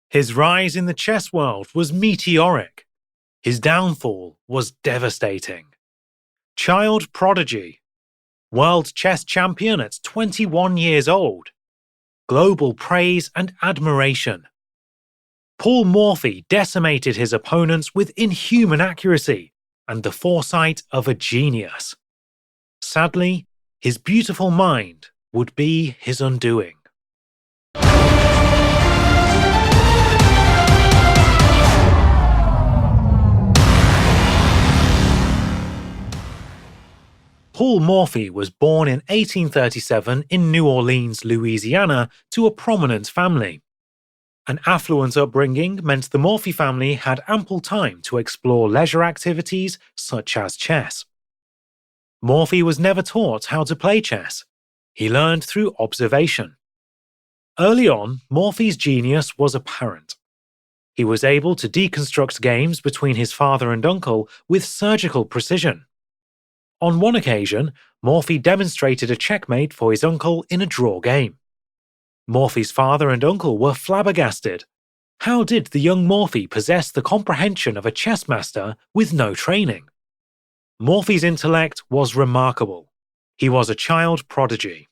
His rise in the chess world was meteoric. His downfall was devastating. Child prodigy. World chess champion at 21 years old. Global praise and admiration. Paul Morphy decimated his opponents with inhuman accuracy and the foresight of a genius. Sadly, his beautiful mind would be his undoing. Paul Morphy was born in 1837 in New Orleans, Louisiana, to a prominent family. An affluent upbringing meant the Morphy family had ample time to explore leisure activities such as chess. Morphy was never taught how to play chess. He learned through observation. Early on, Morphy's genius was apparent. He was able to deconstruct games between his father and uncle with surgical precision. On one occasion, Morphy demonstrated a checkmate for his uncle in a draw game. Morphy's father and uncle were flabbergasted. How did the young Morphy possess the comprehension of a chess master with no training? Morphy's intellect was remarkable. He was a child prodigy.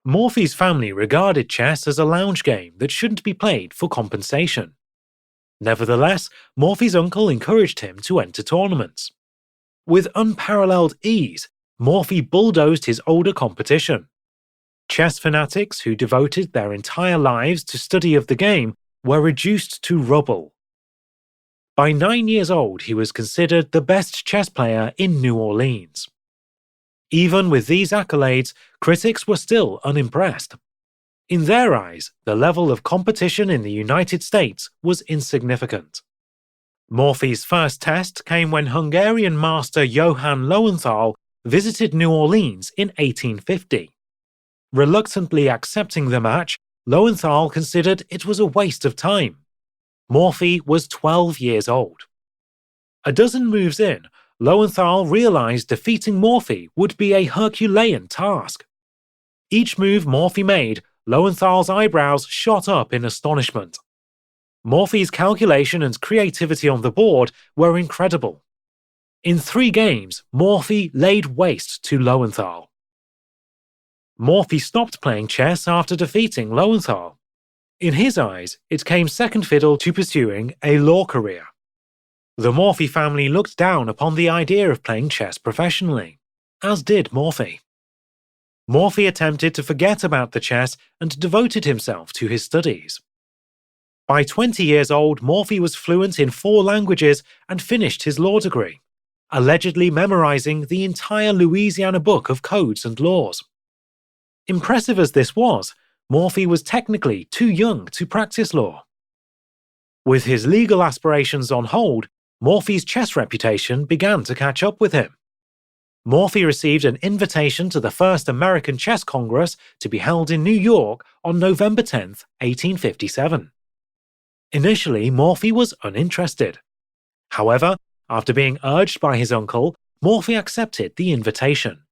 Morphy's family regarded chess as a lounge game that shouldn't be played for compensation. Nevertheless, Morphy's uncle encouraged him to enter tournaments. With unparalleled ease, Morphy bulldozed his older competition. Chess fanatics who devoted their entire lives to study of the game were reduced to rubble. By 9 years old, he was considered the best chess player in New Orleans. Even with these accolades, critics were still unimpressed. In their eyes, the level of competition in the United States was insignificant. Morphy's first test came when Hungarian master Johann Lowenthal visited New Orleans in 1850. Reluctantly accepting the match, Lowenthal considered it was a waste of time. Morphy was 12 years old. A dozen moves in, Lowenthal realized defeating Morphy would be a Herculean task. Each move Morphy made, Lowenthal's eyebrows shot up in astonishment. Morphy's calculation and creativity on the board were incredible. In 3 games, Morphy laid waste to Lowenthal. Morphy stopped playing chess after defeating Lowenthal. In his eyes, it came second fiddle to pursuing a law career. The Morphy family looked down upon the idea of playing chess professionally, as did Morphy. Morphy attempted to forget about the chess and devoted himself to his studies. By 20 years old, Morphy was fluent in 4 languages and finished his law degree, allegedly memorizing the entire Louisiana Book of Codes and Laws. Impressive as this was, Morphy was technically too young to practice law. With his legal aspirations on hold, Morphy's chess reputation began to catch up with him. Morphy received an invitation to the first American Chess Congress to be held in New York on November 10, 1857. Initially, Morphy was uninterested. However, after being urged by his uncle, Morphy accepted the invitation.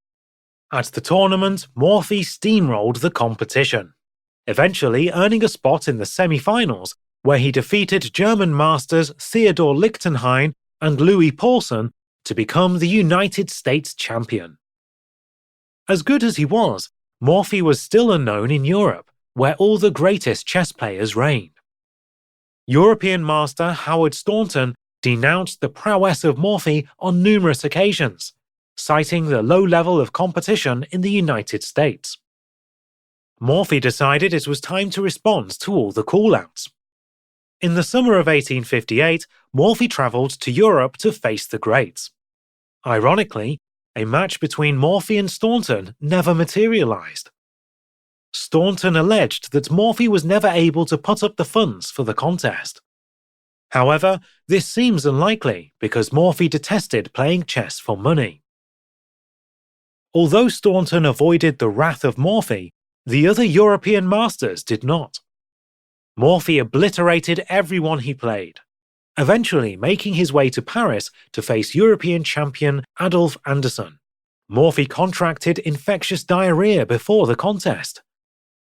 At the tournament, Morphy steamrolled the competition, eventually earning a spot in the semi-finals, where he defeated German masters Theodor Lichtenstein and Louis Paulsen to become the United States champion. As good as he was, Morphy was still unknown in Europe, where all the greatest chess players reigned. European master Howard Staunton denounced the prowess of Morphy on numerous occasions, citing the low level of competition in the United States. Morphy decided it was time to respond to all the call-outs. In the summer of 1858, Morphy travelled to Europe to face the greats. Ironically, a match between Morphy and Staunton never materialised. Staunton alleged that Morphy was never able to put up the funds for the contest. However, this seems unlikely because Morphy detested playing chess for money. Although Staunton avoided the wrath of Morphy, the other European masters did not. Morphy obliterated everyone he played, eventually making his way to Paris to face European champion Adolf Anderssen. Morphy contracted infectious diarrhea before the contest.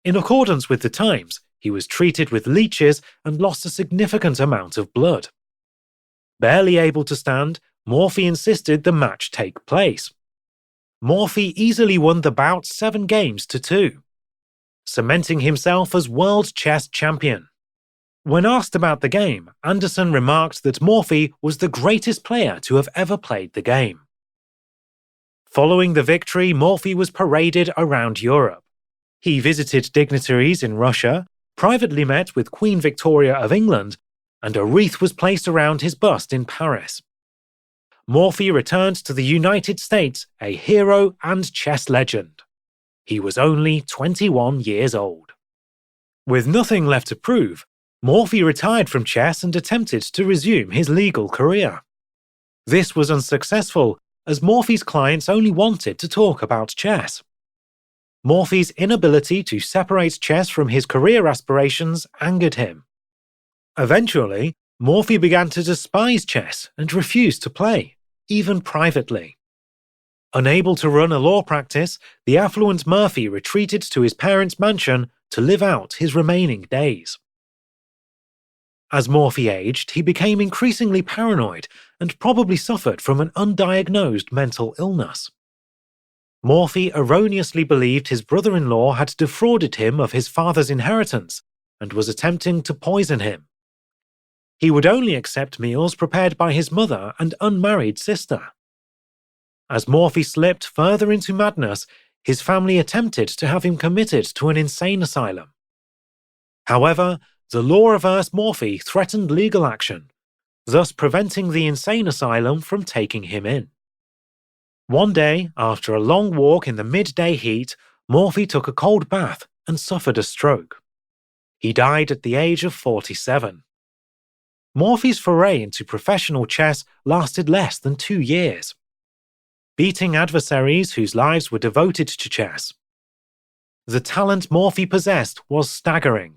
In accordance with the times, He was treated with leeches and lost a significant amount of blood. Barely able to stand, Morphy insisted the match take place. Morphy easily won the bout 7-2, cementing himself as world chess champion. When asked about the game, Anderson remarked that Morphy was the greatest player to have ever played the game. Following the victory, Morphy was paraded around Europe. He visited dignitaries in Russia, privately met with Queen Victoria of England, and a wreath was placed around his bust in Paris. Morphy returned to the United States a hero and chess legend. He was only 21 years old. With nothing left to prove, Morphy retired from chess and attempted to resume his legal career. This was unsuccessful, as Morphy's clients only wanted to talk about chess. Morphy's inability to separate chess from his career aspirations angered him. Eventually, Morphy began to despise chess and refused to play, even privately. Unable to run a law practice, the affluent Morphy retreated to his parents' mansion to live out his remaining days. As Morphy aged, he became increasingly paranoid and probably suffered from an undiagnosed mental illness. Morphy erroneously believed his brother-in-law had defrauded him of his father's inheritance and was attempting to poison him. He would only accept meals prepared by his mother and unmarried sister. As Morphy slipped further into madness, his family attempted to have him committed to an insane asylum. However, the law-averse Morphy threatened legal action, thus preventing the insane asylum from taking him in. One day, after a long walk in the midday heat, Morphy took a cold bath and suffered a stroke. He died at the age of 47. Morphy's foray into professional chess lasted less than 2 years, beating adversaries whose lives were devoted to chess. The talent Morphy possessed was staggering.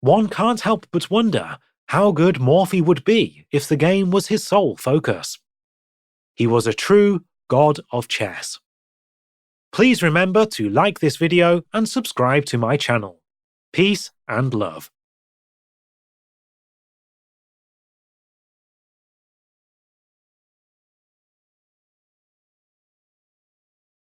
One can't help but wonder how good Morphy would be if the game was his sole focus. He was a true god of chess. Please remember to like this video and subscribe to my channel. Peace and love.